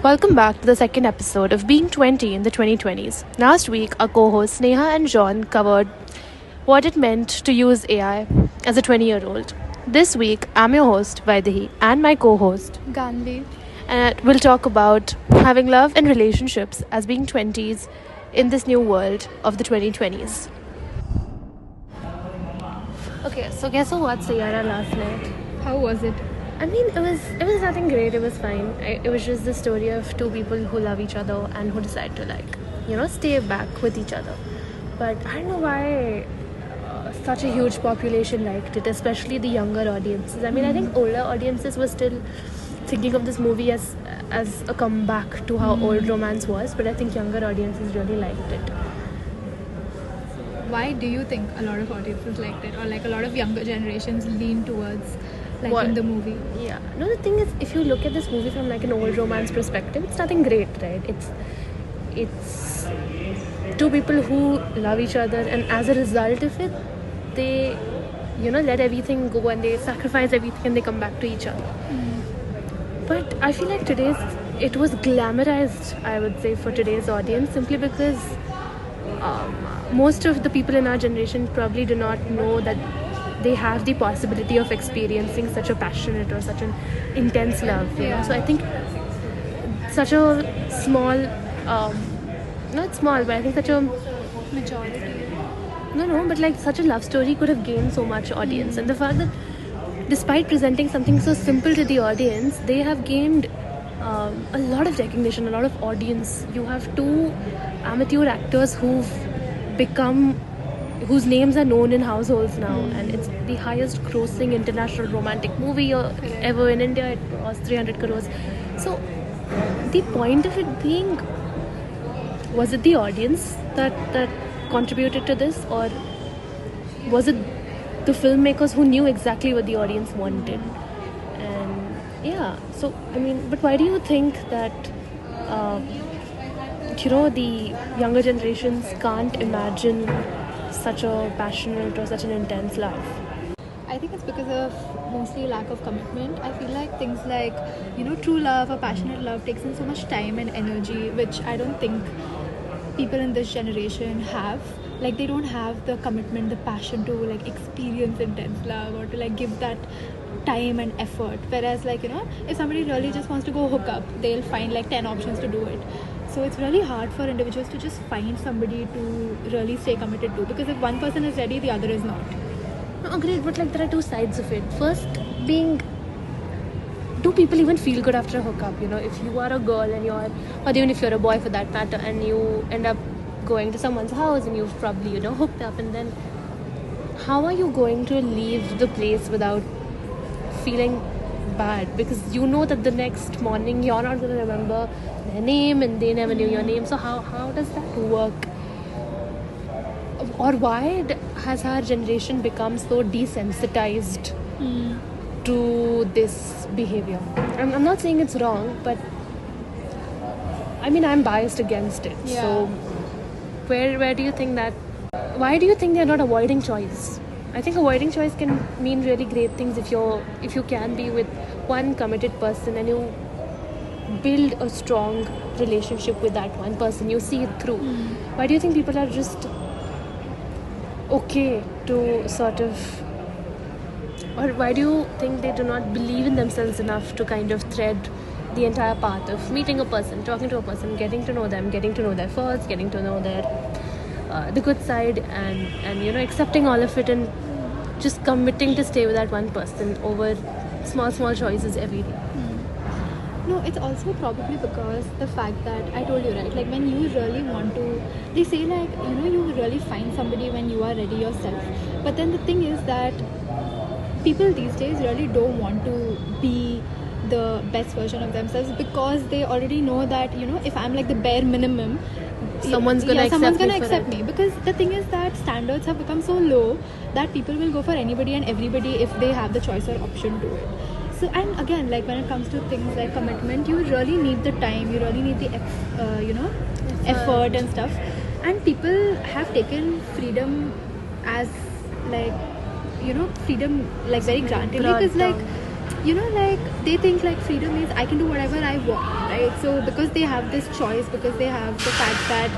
Welcome back to the second episode of Being 20 in the 2020s. Last week, our co hosts Neha and John covered what it meant to use AI as a 20-year-old. This week, I'm your host, Vaidehi, and my co host, Gandhi. and we'll talk about having love and relationships as being 20s in this new world of the 2020s. Okay, so guess who watched Sayara last night? How was it? I mean, it was nothing great. It was fine. It was just the story of two people who love each other and who decide to stay back with each other. But I don't know why such a huge population liked it, especially the younger audiences. I mean, I think older audiences were still thinking of this movie as a comeback to how old romance was, but I think younger audiences really liked it. Why do you think a lot of audiences liked it, or like a lot of younger generations lean towards liking the movie? Yeah. No, the thing is, if you look at this movie from like an old romance perspective, it's nothing great, right? It's two people who love each other, and as a result of it, they let everything go and they sacrifice everything and they come back to each other. But I feel like it was glamorized, I would say, for today's audience, simply because most of the people in our generation probably do not know that they have the possibility of experiencing such a passionate or such an intense love. So I think such a small, not small, but I think such a Majority. no, but like such a love story could have gained so much audience, and the fact that despite presenting something so simple to the audience, they have gained a lot of recognition, a lot of audience. You have two amateur actors whose names are known in households now, and it's the highest grossing international romantic movie ever in India. It was 300 crores. So the point of it being, was it the audience that contributed to this, or was it the filmmakers who knew exactly what the audience wanted? And yeah, so I mean, but why do you think that the younger generations can't imagine such a passionate or such an intense love? I think it's because of mostly lack of commitment. I feel like things like, true love or passionate love takes in so much time and energy, which I don't think people in this generation have. Like, they don't have the commitment, the passion to like experience intense love or to like give that time and effort. Whereas, like, if somebody really just wants to go hook up, they'll find like 10 options to do it. So it's really hard for individuals to just find somebody to really stay committed to, because if one person is ready, the other is not. No, great, but like there are two sides of it. First being, do people even feel good after a hookup? If you are a girl and or even if you're a boy for that matter, and you end up going to someone's house and you've probably hooked up, and then how are you going to leave the place without feeling bad? Because you know that the next morning you're not going to remember their name and they never knew your name. So how does that work? Or why has our generation become so desensitized to this behavior? I'm not saying it's wrong, but I mean, I'm biased against it. Yeah. So where do you think that, why do you think they're not avoiding choice? I think avoiding choice can mean really great things if you can be with one committed person and you build a strong relationship with that one person, you see it through. Why do you think people are just okay to sort of, or why do you think they do not believe in themselves enough to kind of thread the entire path of meeting a person, talking to a person, getting to know them, getting to know their faults, getting to know their the good side, and accepting all of it and just committing to stay with that one person over small choices every day? No, it's also probably because the fact that I told you, right? Like, when you really want to, they say like, you really find somebody when you are ready yourself. But then the thing is that people these days really don't want to be the best version of themselves, because they already know that, if I'm like the bare minimum, Someone's gonna accept me. Because the thing is that standards have become so low that people will go for anybody and everybody if they have the choice or option to it. So, and again, like when it comes to things like commitment, you really need the time, you really need the effort and stuff. And people have taken freedom as like, freedom like very grantedly, because like like they think like freedom means I can do whatever I want, right? So because they have this choice, because they have the fact that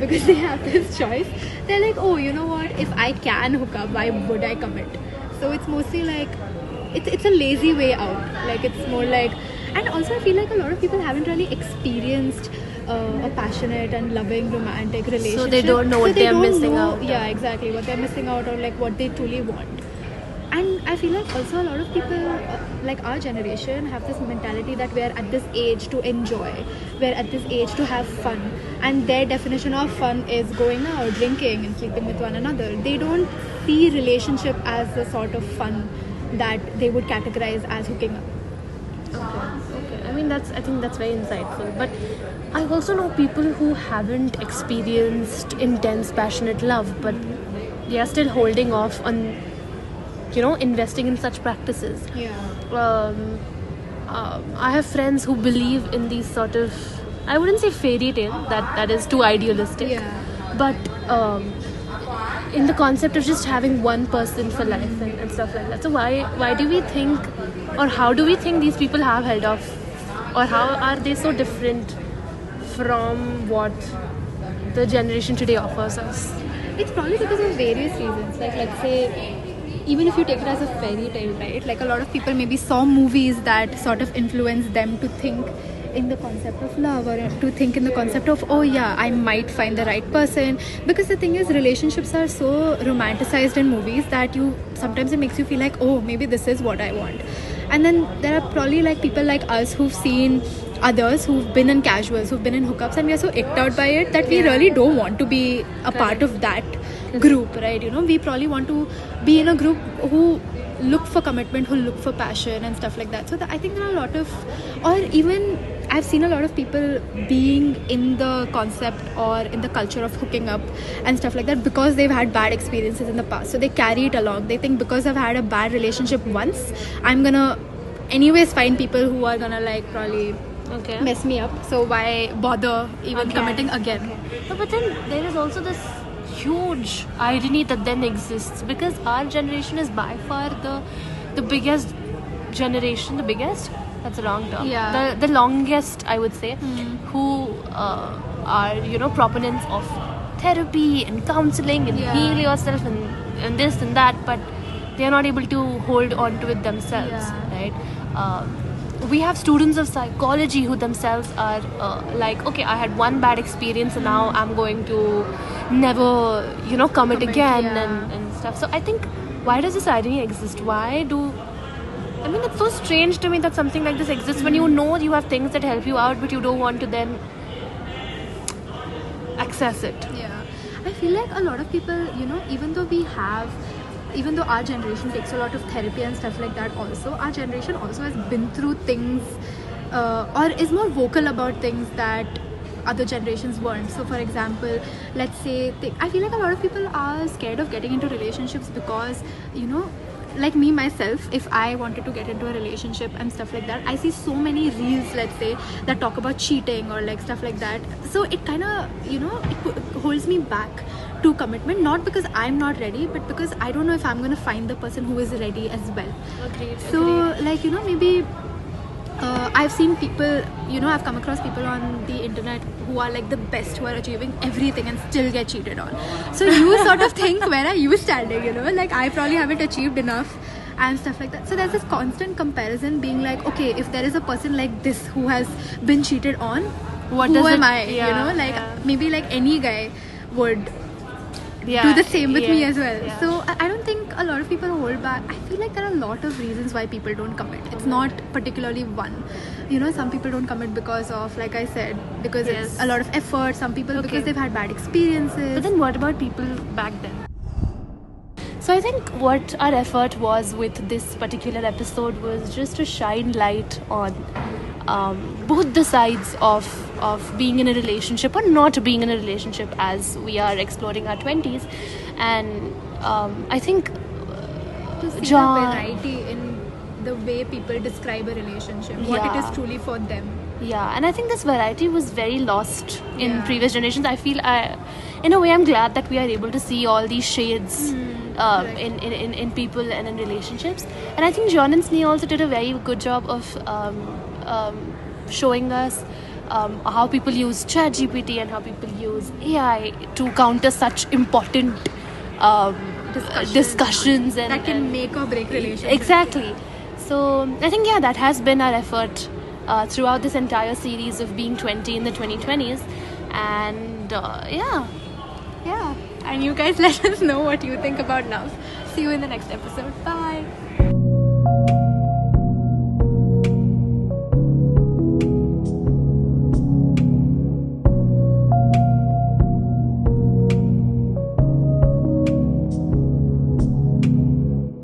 because they have this choice, they're like, oh, you know what, if I can hook up, why would I commit? So it's mostly like it's a lazy way out. Like it's more like, and also I feel like a lot of people haven't really experienced a passionate and loving romantic relationship, So they don't know what they're missing out. Yeah, exactly, what they're missing out, or like what they truly want. And I feel like also a lot of people like our generation have this mentality that we're at this age to enjoy, we're at this age to have fun, and their definition of fun is going out, drinking and sleeping with one another. They don't see relationship as the sort of fun that they would categorize as hooking up. Okay. I mean, I think that's very insightful. But I also know people who haven't experienced intense, passionate love, but they are still holding off on, investing in such practices. I have friends who believe in these sort of, I wouldn't say fairy tale, that is too idealistic, but in the concept of just having one person for life and stuff like that. So why do we think, or how do we think these people have held off, or how are they so different from what the generation today offers us? It's probably because of various reasons. Like, let's say, even if you take it as a fairy tale, right? Like, a lot of people maybe saw movies that sort of influenced them to think in the concept of love, or to think in the concept of, oh yeah, I might find the right person. Because the thing is, relationships are so romanticized in movies that sometimes it makes you feel like, oh, maybe this is what I want. And then there are probably like people like us who've seen others who've been in casuals, who've been in hookups, and we are so icked out by it that we really don't want to be a part of that group, right? We probably want to be in a group who look for commitment, who look for passion and stuff like that. So I think there are a lot of, or even I've seen a lot of people being in the concept or in the culture of hooking up and stuff like that because they've had bad experiences in the past. So they carry it along. They think because I've had a bad relationship once, I'm gonna anyways find people who are gonna like probably mess me up. So why bother even committing again? No, but then there is also this huge irony that then exists, because our generation is by far the biggest generation. The biggest? That's a wrong term. Yeah. The longest, I would say, who are proponents of therapy and counseling and heal yourself and this and that, but they are not able to hold on to it themselves, right? We have students of psychology who themselves are like, okay, I had one bad experience and now I'm going to never commit again and stuff. So I think, why does this irony exist? It's so strange to me that something like this exists when you know you have things that help you out, but you don't want to then access it. I feel like a lot of people, even though our generation takes a lot of therapy and stuff like that, also our generation also has been through things or is more vocal about things that other generations weren't. So for example, let's say I feel like a lot of people are scared of getting into relationships because like me myself, if I wanted to get into a relationship and stuff like that, I see so many reels, let's say, that talk about cheating or like stuff like that. So it kind of it holds me back to commitment, not because I'm not ready, but because I don't know if I'm going to find the person who is ready as well. Agreed. So like maybe I've seen people, I've come across people on the internet who are like the best, who are achieving everything and still get cheated on. So you sort of think, where are you standing, like I probably haven't achieved enough and stuff like that. So there's this constant comparison being like, okay, if there is a person like this who has been cheated on, who am I? Maybe like any guy would do the same with me as well. So I don't think a lot of people hold back. I feel like there are a lot of reasons why people don't commit. It's not particularly one. Some people don't commit because of, like I said, because it's a lot of effort. Some people because they've had bad experiences. But then what about people back then? So I think what our effort was with this particular episode was just to shine light on both the sides of being in a relationship or not being in a relationship as we are exploring our 20s. And I think to see the variety in the way people describe a relationship, what it is truly for them. And I think this variety was very lost in previous generations. I feel in a way I'm glad that we are able to see all these shades Correct. in people and in relationships. And I think John and Snee also did a very good job of showing us how people use ChatGPT and how people use AI to counter such important discussions and that can and- make or break relationships. Exactly. So I think that has been our effort throughout this entire series of being 20 in the 2020s, and Yeah. And you guys let us know what you think about love. See you in the next episode. Bye.